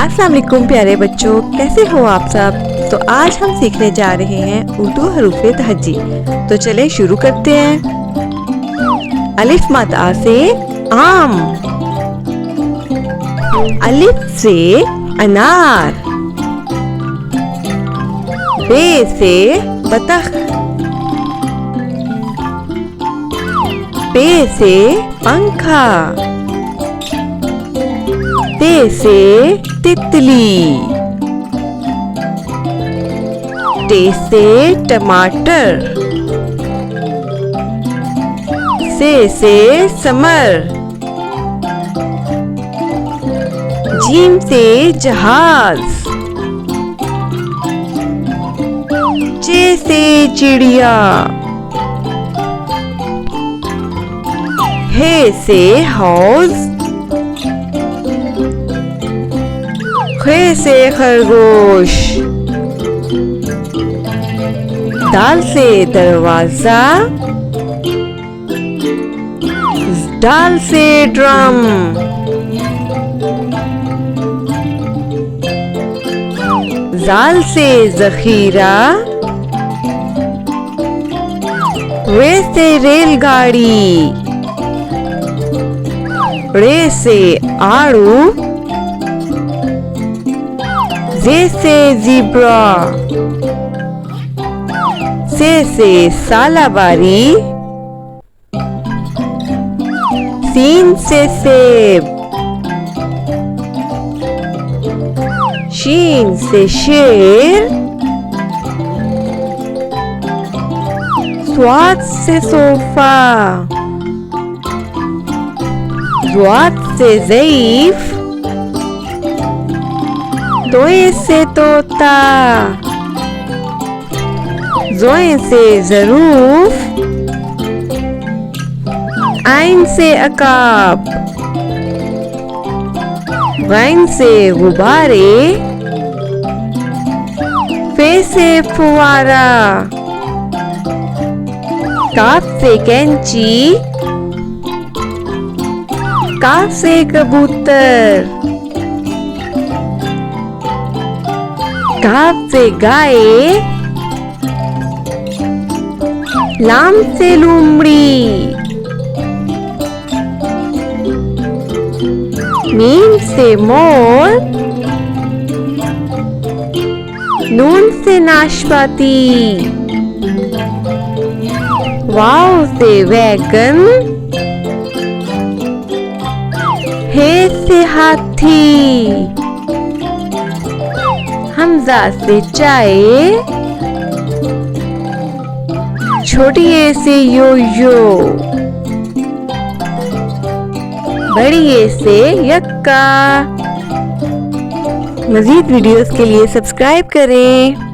अस्सलाम वालेकुम प्यारे बच्चों, कैसे हो आप सब। तो आज हम सीखने जा रहे हैं उर्दू हरूफ़े तहज्जी। तो चले शुरू करते हैं। अलिफ मद आ से आम, अलिफ से अनार, बे से बतख, पे से पंखा, ते से तितली, टे से टमाटर, से समर, जीम से जहाज, चे से चिड़िया, हे से हौज, खे से खरगोश, दाल से दरवाजा, दाल से ड्रम, जाल से जखीरा, रे से रेलगाड़ी, रे से आड़ू, जे से ज़ीब्रा, से सालाबारी, सीन से सेब, शीन से शेर, स्वाद से सोफा, ज़्वाद से ज़ईफ, तोए से तोता, ज़ोए से ज़रूफ, आइन से अकाब, गैन से गुब्बारे, फे से फुवारा, काफ से कैंची, काफ से कबूतर, काफ से गाय, लाम से लूमड़ी, मीम से मोर, नून से नाशपाती, वाव से वैगन, हे से हाथी, हमजा से चाय, छोटी ए से यो-यो, बड़ी ए से यक्का। मज़ीद वीडियोस के लिए सब्सक्राइब करें।